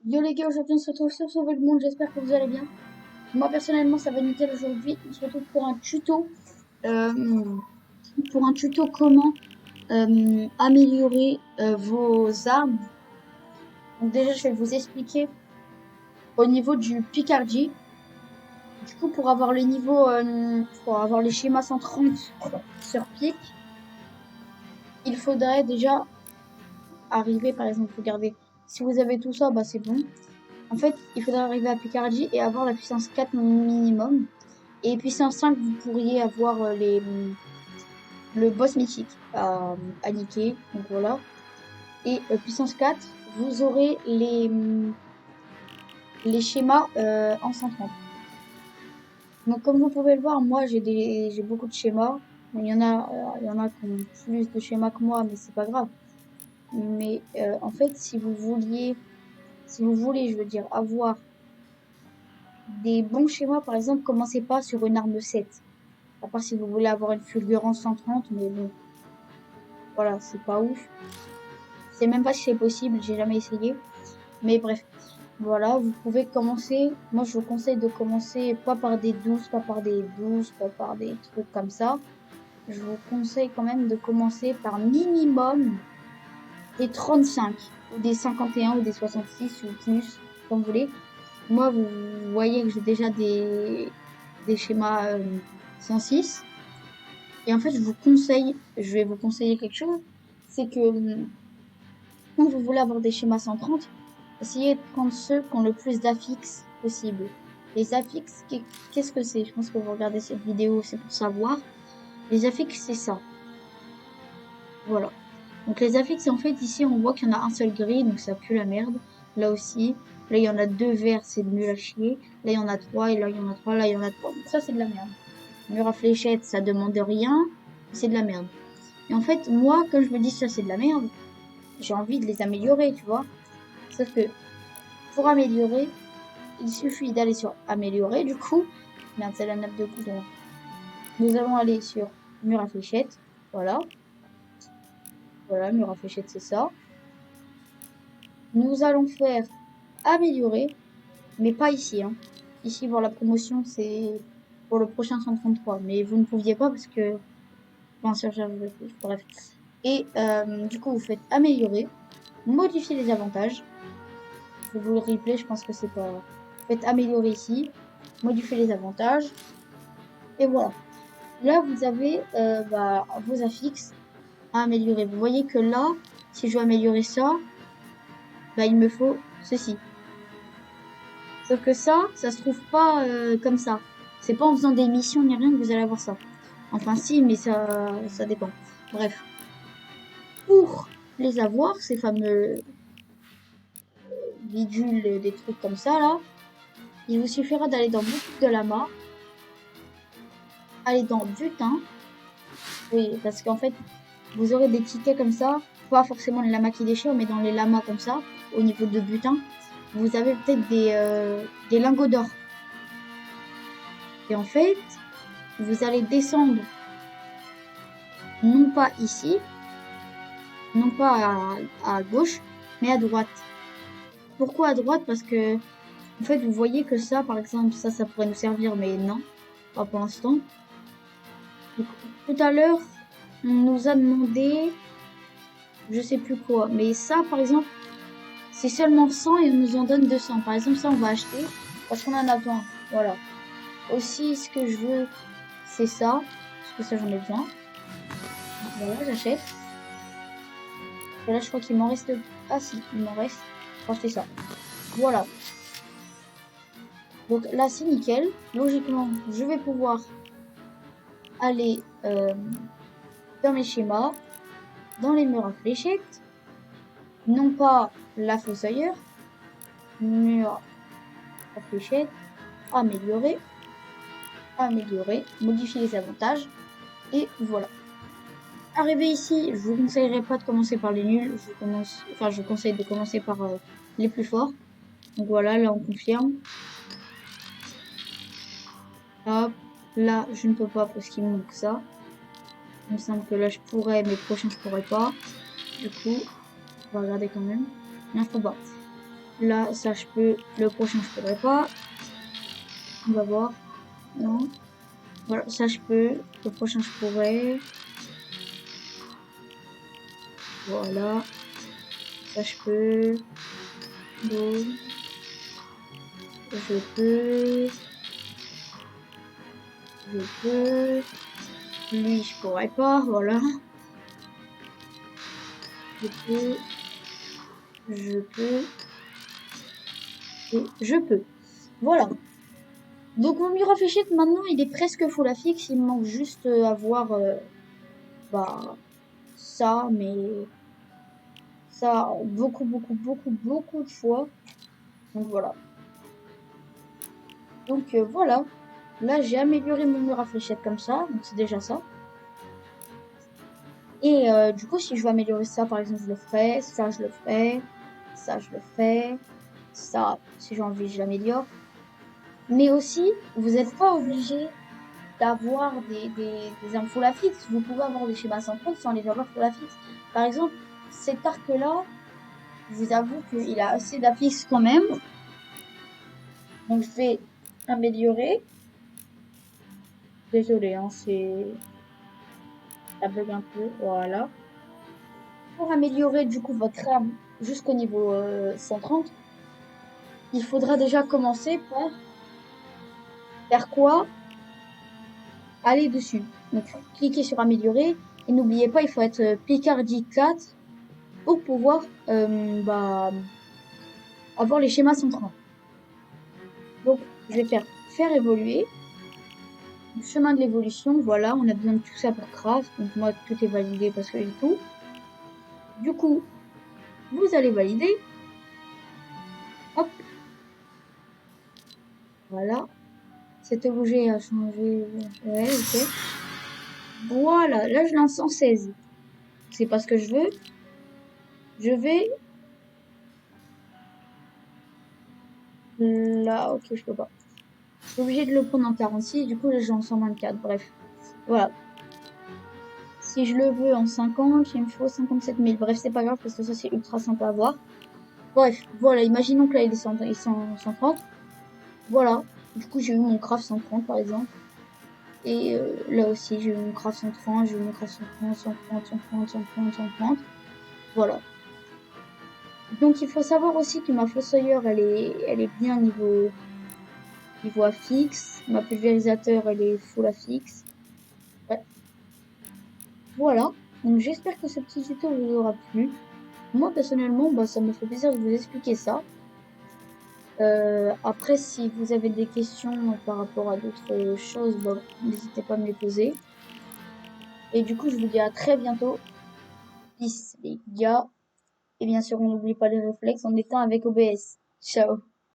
Yo les gars, aujourd'hui on se retrouve sur Sauver le Monde, j'espère que vous allez bien. Moi personnellement ça va nickel aujourd'hui, on se retrouve euh, pour un tuto comment améliorer vos armes. Donc déjà je vais vous expliquer au niveau du Picardie. Du coup pour avoir le niveau, pour avoir les schémas 130 sur pic, il faudrait déjà arriver par exemple, regardez, si vous avez tout ça, bah c'est bon. En fait, il faudrait arriver à Picardie et avoir la puissance 4 minimum. Et puissance 5, vous pourriez avoir le boss mythique à niquer. Donc voilà. Et puissance 4, vous aurez les schémas en 130. Donc comme vous pouvez le voir, moi j'ai beaucoup de schémas. Il y en a qui ont plus de schémas que moi, mais c'est pas grave. Mais en fait, si vous voulez, je veux dire, avoir des bons schémas, par exemple, commencez pas sur une arme 7. À part si vous voulez avoir une fulgurance 130, mais bon, voilà, c'est pas ouf. Je sais même pas si c'est possible, j'ai jamais essayé. Mais bref, voilà, vous pouvez commencer. Moi, je vous conseille de commencer pas par des 12, pas par des 12, pas par des trucs comme ça. Je vous conseille quand même de commencer par minimum des 35, ou des 51, ou des 66, ou plus, comme vous voulez. Moi, vous voyez que j'ai déjà des schémas 106. Et en fait, je vais vous conseiller quelque chose, c'est que quand vous voulez avoir des schémas 130, essayez de prendre ceux qui ont le plus d'affixes possible. Les affixes, qu'est-ce que c'est? Je pense que vous regardez cette vidéo, c'est pour savoir. Les affixes, c'est ça. Voilà. Donc les affixes, en fait, ici, on voit qu'il y en a un seul gris, donc ça pue la merde. Là aussi. Là, il y en a deux verts, c'est nul à chier. Là, il y en a trois, et là, il y en a trois, là, il y en a trois. Donc ça, c'est de la merde. Mur à fléchettes, ça demande rien, c'est de la merde. Et en fait, moi, quand je me dis ça, c'est de la merde, j'ai envie de les améliorer, tu vois. Sauf que pour améliorer, il suffit d'aller sur améliorer, du coup. Merde, c'est la nappe de coudron. Nous allons aller sur mur à fléchettes. Voilà. Voilà, mur à fléchettes, c'est ça. Nous allons faire améliorer, mais pas ici, hein. Ici, voir la promotion, c'est pour le prochain 133. Mais vous ne pouviez pas parce que. Enfin, bref. Et du coup, vous faites améliorer, modifier les avantages. Je vous le replay, je pense que c'est pas. Faites améliorer ici, modifier les avantages. Et voilà. Là, vous avez vos affixes à améliorer. Vous voyez que là, si je veux améliorer ça, bah, il me faut ceci. Sauf que ça se trouve pas comme ça. C'est pas en faisant des missions ni rien que vous allez avoir ça. Enfin, si, mais ça dépend. Bref. Pour les avoir, ces fameux bidules, des trucs comme ça, là, il vous suffira d'aller dans boutique de lama, aller dans butin. Oui, parce qu'en fait, vous aurez des tickets comme ça, pas forcément les lamas qui déchirent, mais dans les lamas comme ça, au niveau de butin, vous avez peut-être des lingots d'or. Et en fait, vous allez descendre, non pas ici, non pas à gauche, mais à droite. Pourquoi à droite? Parce que, en fait, vous voyez que ça, par exemple, ça pourrait nous servir, mais non, pas pour l'instant. Donc, tout à l'heure, on nous a demandé, je sais plus quoi, mais ça, par exemple, c'est seulement 100 et on nous en donne 200. Par exemple, ça, on va acheter parce qu'on en a besoin. Voilà. Aussi, ce que je veux, c'est ça, parce que ça, j'en ai besoin. Voilà, j'achète. Et là, je crois qu'il m'en reste. Ah si, il m'en reste. Je vais acheter ça. Voilà. Donc là, c'est nickel. Logiquement, je vais pouvoir aller dans mes schémas, dans les murs à fléchettes. Non pas la fossoyeur, mur à fléchettes, améliorer, améliorer, modifier les avantages. Et voilà. Arrivé ici, je vous conseillerais pas de commencer par les nuls. Je vous conseille de commencer par les plus forts. Donc voilà, là on confirme. Hop, là je ne peux pas parce qu'il me manque ça. Il me semble que là je pourrais, mais prochain je pourrais pas. Du coup, on va regarder quand même. Non, faut pas. Là, ça, je peux. Le prochain, je pourrais pas. On va voir. Non. Voilà, ça, je peux. Le prochain, je pourrais. Voilà. Ça, je peux. Boum. Je peux. Je peux. Lui, je pourrais pas. Voilà. Je peux. Je peux. Et je peux. Voilà. Donc mon mur à fléchettes maintenant il est presque full à fixe, il me manque juste à voir bah ça, mais ça beaucoup de fois. Donc voilà. Donc voilà. Là j'ai amélioré mon mur à fléchettes comme ça, donc c'est déjà ça. Et du coup si je veux améliorer ça par exemple je le ferai, ça je le ferai, ça je le ferai, ça si j'ai envie je l'améliore. Mais aussi vous n'êtes pas obligé d'avoir des infos la fixe. Vous pouvez avoir des schémas synchrone sans les avoir full la fixe. Par exemple, cet arc-là, je vous avoue qu'il a assez d'affixes quand même. Donc je vais améliorer. Désolé, hein, ça bug un peu. Voilà. Pour améliorer du coup votre arme jusqu'au niveau 130, il faudra déjà commencer par faire quoi? Aller dessus. Donc cliquez sur améliorer. Et n'oubliez pas, il faut être Picardie 4 pour pouvoir avoir les schémas centraux. Donc, je vais faire évoluer. Le chemin de l'évolution, voilà, on a besoin de tout ça pour craft. Donc, moi, tout est validé parce que j'ai tout. Du coup, vous allez valider. Hop. Voilà. Cet objet a changé. Ouais, ok. Voilà, là, je lance en 16. C'est pas ce que je veux. Je vais. Là, ok, je peux pas. Je suis obligée de le prendre en 46. Du coup, là, j'ai en 124. Bref. Voilà. Si je le veux en 50, il me faut 57 000. Bref, c'est pas grave parce que ça, c'est ultra sympa à voir. Bref, voilà, imaginons que là, il est 130. Voilà. Du coup, j'ai eu mon craft 130, par exemple. Et là aussi, j'ai eu mon craft 130, j'ai eu mon craft 130, 130, 130, 130, 130. Voilà. Donc, il faut savoir aussi que ma fossoyeur, elle est bien niveau affixe. Ma pulvérisateur, elle est full affixe. Ouais. Voilà. Donc, j'espère que ce petit tuto vous aura plu. Moi, personnellement, bah, ça me fait plaisir de vous expliquer ça. Après, si vous avez des questions par rapport à d'autres choses, bah, n'hésitez pas à me les poser. Et du coup, je vous dis à très bientôt. Peace, les gars. Et bien sûr, on n'oublie pas les réflexes en étant avec OBS. Ciao.